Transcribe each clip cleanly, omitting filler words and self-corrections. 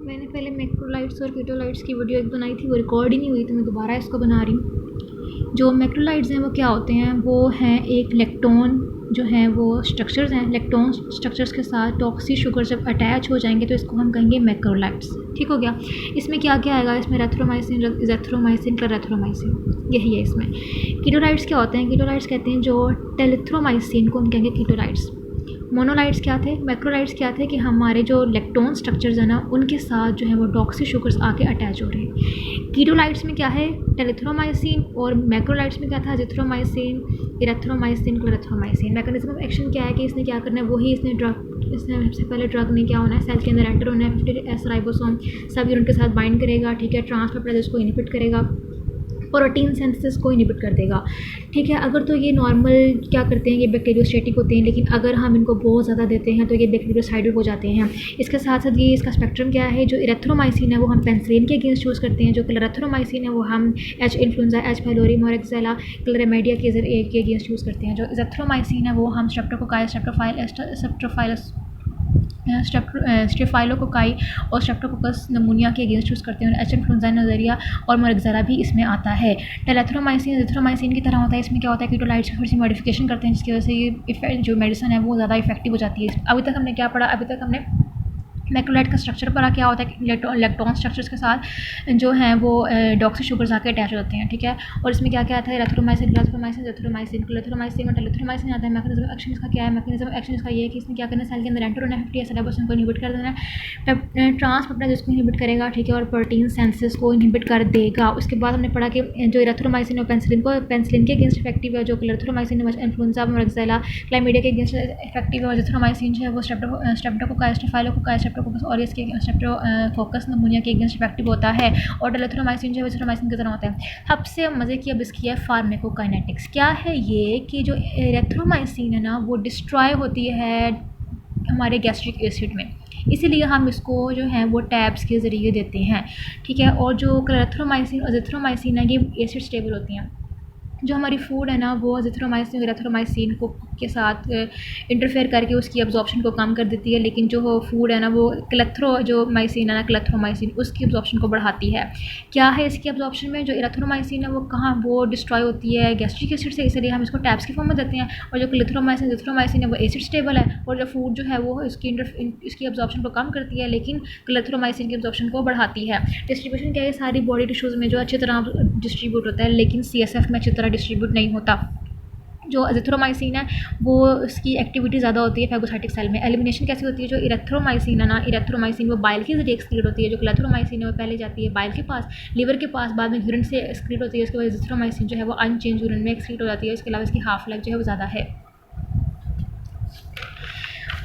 मैंने पहले मैक्रोलाइट्स और कीटोलाइट्स की वीडियो एक बनाई थी, वो रिकॉर्ड ही नहीं हुई, तो मैं दोबारा इसको बना रही हूँ। जो मैक्रोलाइट्स हैं वो क्या होते हैं, वो हैं एक लेक्टोन जो हैं वो स्ट्रक्चर्स हैं। लेक्टोन स्ट्रक्चर्स के साथ टॉक्सी शुगर जब अटैच हो जाएंगे तो इसको हम कहेंगे मैक्रोलाइट्स। ठीक हो गया। इसमें क्या क्या आएगा, इसमें रेथ्रोमाइसिन, इज़ैथ्रोमाइसिन, क्लोरेथ्रोमाइसिन, यही है इसमें। कीटोलाइट्स क्या होते हैं, कीटोलाइट्स कहते हैं जो टेलिथ्रोमाइसिन को हम कहेंगे कीटोलाइट्स। मोनोलाइट्स क्या थे, मैक्रोलाइट्स क्या थे कि हमारे जो लेक्टोन स्ट्रक्चर्स हैं ना उनके साथ जो है वो डॉक्सी शुगर्स आके अटैच हो रहे हैं। कीटोलाइट्स में क्या है, टेलिथ्रोमाइसिन, और मैक्रोलाइट्स में क्या था, जिथ्रोमाइसिन, इरेथ्रोमाइसिन, क्लोरेथ्रोमाइसिन। मैकेनिज्म ऑफ एक्शन क्या है कि इसने क्या करना है, वही इसने सबसे पहले ड्रग ने क्या होना है, सेल के अंदर एंटर होना है, 50S राइबोसोम सब यूनिट के साथ बाइंड करेगा, ठीक है, ट्रांसपेप्टाइड को इनहिबिट करेगा, प्रोटीन सिंथेसिस को इनहिबिट कर देगा। ठीक है, अगर तो ये नॉर्मल क्या करते हैं, ये बैक्टीरियोस्टैटिक होते हैं, लेकिन अगर हम इनको बहुत ज़्यादा देते हैं तो ये बैक्टीरियोसाइडिक हो जाते हैं। इसके साथ साथ ये इसका स्पेक्ट्रम क्या है, जो इरेथ्रोमाइसिन है वो हम पेनिसिलिन के अगेंस्ट यूज़ करते हैं, जो क्लोरेथ्रोमाइसिन है वो हम एच इन्फ्लुएंजा, एच पाइलोरी, मोरेक्सेला, क्लोरेमेडिया के अगेंस्ट यूज़ करते हैं। जो इज़ैथ्रोमाइसिन है वो हम स्ट्रेप्टोकोकाई, स्टेफाइलोकोकाई और स्ट्रेप्टोकोकस नमूनिया के अगेंस्ट यूज़ करते हैं, और एच इन्फ्लुएंजा, नज़रिया और मोरेक्सेला भी इसमें आता है। टेलिथ्रोमाइसिन जिथ्रोमाइसिन की तरह होता है। इसमें क्या होता है, कीटोलाइट्स की थोड़ी सी मॉडिफिकेशन करते हैं जिसकी वजह से ये इफेक्ट जो मेडिसिन है वो ज़्यादा इफेक्टिव हो जाती है। अभी तक हमने क्या पढ़ा, अभी तक हमने मैक्रोलाइट का स्ट्रक्चर पढ़ा, क्या होता है कि इलेक्ट्रॉन स्ट्रक्चर्स के साथ जो हैं वो डॉक्सी शुगर्स आके अटैच होते हैं। ठीक है, और इसमें क्या क्या आता है, इरेथ्रोमाइसिन, क्लोरेथ्रोमाइसिन, जिथ्रोमाइसिन, क्लोरेथ्रोमाइसिन और टेलिथ्रोमाइसिन आता है। मैकेनिज्म एक्शन इसका क्या है, मैकेनिज्म एक्शन इसका ये है कि इसने क्या करना है, सेल के अंदर एंटर होना है, 50S राइबोसोम को इनहिबिट कर देना है, ट्रांसपेप्टाइड इसको इनहिबिट करेगा, ठीक है, और प्रोटीन सिंथेसिस को इनहिबिट कर देगा। उसके बाद हमने पढ़ा कि जो इरेथ्रोमाइसिन और पेनिसिलिन के अगेंस्ट इफेक्टिव है, जो क्लोरेथ्रोमाइसिन है इन्फ्लुएंजा, मोरेक्सेला, क्लाइमीडिया के अगेंस्ट इफेक्टिव है, और जिथ्रोमाइसिन जो है वो स्ट्रेप्टोकोकाई, स्टेफाइलोकोकाई, स्ट्रेप्टोकोकस और इसके स्ट्रेप्टोकोकस नमूनिया के अगेंस्ट इफेक्टिव होता है। और टेलिथ्रोमाइसिन जो है जिथ्रोमाइसिन की तरह होता है। सबसे मज़े की अब इसकी है फार्माकोकाइनेटिक्स। क्या है ये कि जो इरेथ्रोमाइसिन है ना वो डिस्ट्रॉय होती है हमारे गैस्ट्रिक एसिड में, इसीलिए हम इसको जो है वो टैब्स के ज़रिए देते हैं। ठीक है, और जो क्लोरेथ्रोमाइसिन और जिथ्रोमाइसिन है ये एसिड स्टेबल होती हैं। जो हमारी फूड है ना वो जिथ्रोमाइसिन इरेथ्रोमाइसिन को के साथ इंटरफेयर करके उसकी अब्जॉर्प्शन को कम कर देती है, लेकिन जो फूड है ना वो क्लेथ्रोमाइसिन है ना, क्लेथ्रोमाइसिन उसकी अब्जॉर्प्शन को बढ़ाती है। क्या है इसकी अब्जॉर्प्शन में, जो इरेथ्रोमाइसिन है वो कहाँ वो डिस्ट्रॉय होती है गैस्ट्रिक एसिड से, इसलिए हम इसको टैब्स की फॉर्म में देते हैं। और जो क्लेथ्रोमाइसिन जिथ्रोमाइसिन है वो एसिड स्टेबल है, और जो फूड जो है वो इसकी अब्जॉर्प्शन को कम करती है, लेकिन क्लेथ्रोमाइसिन की अब्जॉर्प्शन को बढ़ाती है। डिस्ट्रीब्यूशन क्या है, सारी बॉडी टिश्यूज़ में जो अच्छी तरह डिस्ट्रीब्यूट होता है, लेकिन CSF में अच्छी तरह डिस्ट्रीब्यूट नहीं होता। जो जिथ्रोमाइसिन है वो उसकी एक्टिविटी ज़्यादा होती है फैगोसाइटिक सेल में। एलिमिनेशन कैसी होती है, जो इरेथ्रोमाइसिन है ना, इरेथ्रोमाइसिन वो बाइल के जरिए एक्सक्रीट होती है, जो क्लेथ्रोमाइसिन है वो पहले जाती है बाइल के पास, लिवर के पास, बाद में यूरिन से एक्सक्रीट होती है। उसके बाद जिथ्रोमाइसिन जो है वो अनचेंज यूरिन में एक्सक्रीट हो जाती है। इसके अलावा इसकी हाफ लाइफ जो है वो ज़्यादा है।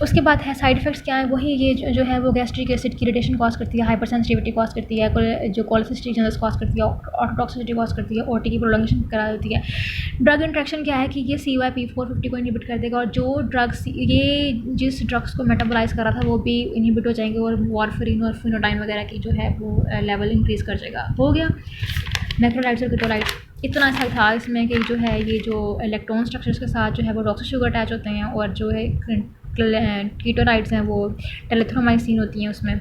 उसके बाद है साइड इफेक्ट्स क्या है, वही ये जो है वो गैस्ट्रिक एसिड की इरिटेशन कॉज करती है, हाइपर सेंसिटिविटी कॉज करती है, जो कोलेसिस्टिक कॉज करती है, ऑटोटॉक्सिसिटी कॉज करती है, OT की प्रोलॉन्गेशन करा देती है। ड्रग इंट्रैक्शन क्या है कि ये CYP450 को इनहिबिट कर देगा, और जो ड्रग्स ये जिस ड्रग्स को मेटाबोलाइज करा था वो भी इनहिबिट हो जाएंगे, और वारफरिन और फिनोडाइन वगैरह की जो है वो लेवल इंक्रीज़ कर जाएगा। हो गया मैक्रोलाइट्स और कीटोलाइट्स। इतना सा था इसमें कि जो है ये जो इलेक्ट्रॉन स्ट्रक्चर्स के साथ जो है वो डॉक्सी शुगर अटैच होते हैं, और जो है कीटोलाइट्स हैं वो टेलिथ्रोमाइसिन होती हैं उसमें।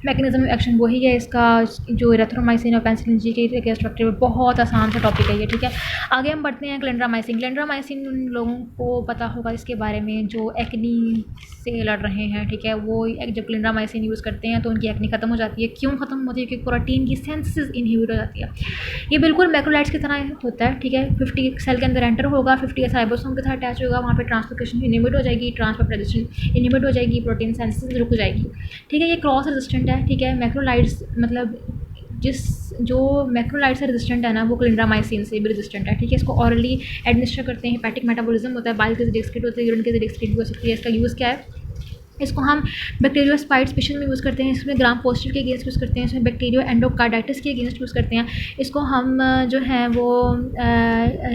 मैकेनिज्म ऑफ एक्शन वही है इसका, जो इरेथ्रोमाइसिन और पेनिसिलिन जी के स्ट्रक्चर बहुत आसान सा टॉपिक है ये। ठीक है, आगे हम बढ़ते हैं क्लेंड्रामाइसिन। क्लेंड्रामाइसिन उन लोगों को पता होगा इसके बारे में जो एक्नी से लड़ रहे हैं। ठीक है, वो जब क्लेंड्रामाइसिन यूज़ करते हैं तो उनकी एक्नी ख़त्म हो जाती है। क्यों ख़त्म होती है, क्योंकि प्रोटीन की सिंथेसिस इनहिबिट हो जाती है। ये बिल्कुल मैक्रोलाइट्स की तरह होता है। ठीक है, 50 सेल के अंदर एंटर होगा, 50S राइबोसोम के साथ अटैच होगा, वहाँ पे ट्रांसलोकेशन इनहिबिट हो जाएगी, ट्रांसपेप्टाइडेशन इनहिबिट हो जाएगी, प्रोटीन सिंथेसिस रुक जाएगी। ठीक है, ये क्रॉस रेजिस्टेंट है। ठीक है, मैक्रोलाइट्स मतलब जो मैक्रोलाइट्स से रेजिस्टेंट है ना वो क्लेंड्रामाइसिन से भी रेजिस्टेंट है। ठीक है, इसको ऑरली एडमिनिस्टर करते हैं, हेपेटिक मेटाबॉलिज्म होता है, बाइल के जरिए एक्सक्रीट होता है, यूरिन के जरिए एक्सक्रीट भी हो सकती है। इसका यूज़ क्या है, इसको हम बैक्टीरियोस्पाइड स्पेशल में यूज़ करते हैं, इसमें ग्राम पॉजिटिव के अगेंस्ट यूज़ करते हैं, इसमें बैक्टीरियो एंडोकार्डाइटिस के अगेंस्ट यूज़ करते हैं। इसको हम जो है वो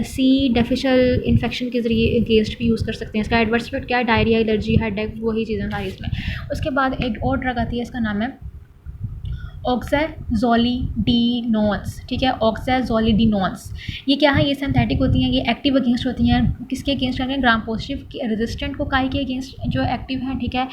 C डिफिशियल इन्फेक्शन के ज़रिए अगेंस्ट भी यूज़ कर सकते हैं। इसका एडवर्स इफेक्ट क्या है, डायरिया, एलर्जी, हेडेक, वही चीज़ें सारी इसमें। उसके बाद एक और ड्रग आती है, इसका नाम है ऑक्साजोलिडिनोन्स, ठीक है, ऑक्साजोलिडिनोन्स। ये क्या है, ये सिंथेटिक होती हैं, ये एक्टिव अगेंस्ट होती हैं, किसके अगेंस्ट हैं, ग्राम पॉजिटिव रेजिस्टेंट कोकाई के अगेंस्ट जो एक्टिव हैं, ठीक है,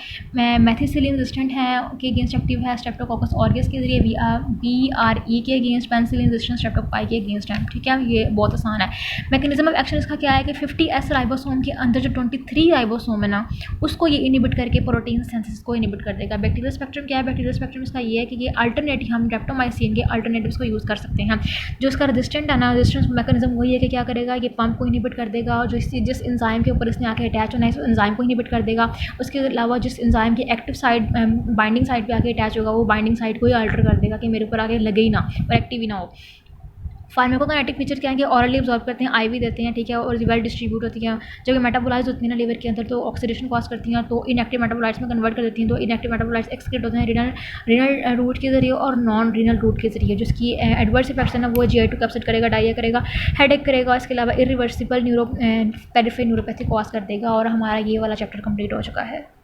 मेथिसिलिन रेजिस्टेंट है के अगेंस्ट एक्टिव है, स्ट्रेप्टोकोकस ऑरियस के जरिए VRE के अगेंस्ट, पेनिसिलिन रेजिस्टेंट स्ट्रेप्टोकोकाई के अगेंस्ट है, ठीक है, ये बहुत आसान है। मैकेनिज्म ऑफ एक्शन इसका क्या है कि 50S राइबोसोम के अंदर जो 23 राइबोसोम है ना, उसको ये इनिबिट करके प्रोटीन सिंथेसिस को इनिबिट कर देगा। बैक्टीरियल स्पेक्ट्रम क्या है, बैक्टीरियल स्पेक्ट्रम इसका ये है कि ये अल्टरनेटिव, हम रेप्टोमाइसिन के अल्टरनेटिव्स को यूज़ कर सकते हैं। जो इसका रेजिस्टेंट है ना, रेजिस्टेंस मैकेनिज्म वही है कि क्या करेगा, ये पंप को इनिबिट कर देगा, और जिस एंजाइम के ऊपर इसने आके अटैच होना है, इस एंजाइम को इनिबिट कर देगा। उसके अलावा जिस एंजाइम की एक्टिव साइड बाइंडिंग साइड पे आके अटैच होगा, वो बाइंडिंग साइड को ही अल्टर कर देगा कि मेरे ऊपर आगे लगे ही ना और एक्टिव ही ना हो। फार्माकोकाइनेटिक फीचर क्या है कि ऑरली अब्जॉर्ब करते हैं, आईवी देते हैं, ठीक है, और वेल डिस्ट्रीब्यूट होती हैं। जब ये मेटाबोलाइज होती हैं ना लीवर के अंदर, तो ऑक्सीडेशन कॉज करती हैं, तो इनएक्टिव मेटाबोलाइट्स में कन्वर्ट कर देती हैं, तो इनएक्टिव मेटाबोलाइट्स एक्सक्रीट होते हैं रीनल रूट के जरिए और नॉन रीनल रूट के जरिए। जिसकी एडवर्स इफेक्ट्स है ना, वो GI2 को अपसेट करेगा, डायरिया करेगा, हेडेक करेगा, इसके अलावा इरिवर्सिबल पेरिफेरल न्यूरोपैथी कॉज कर देगा। और हमारा ये वाला चैप्टर कंप्लीट हो चुका है।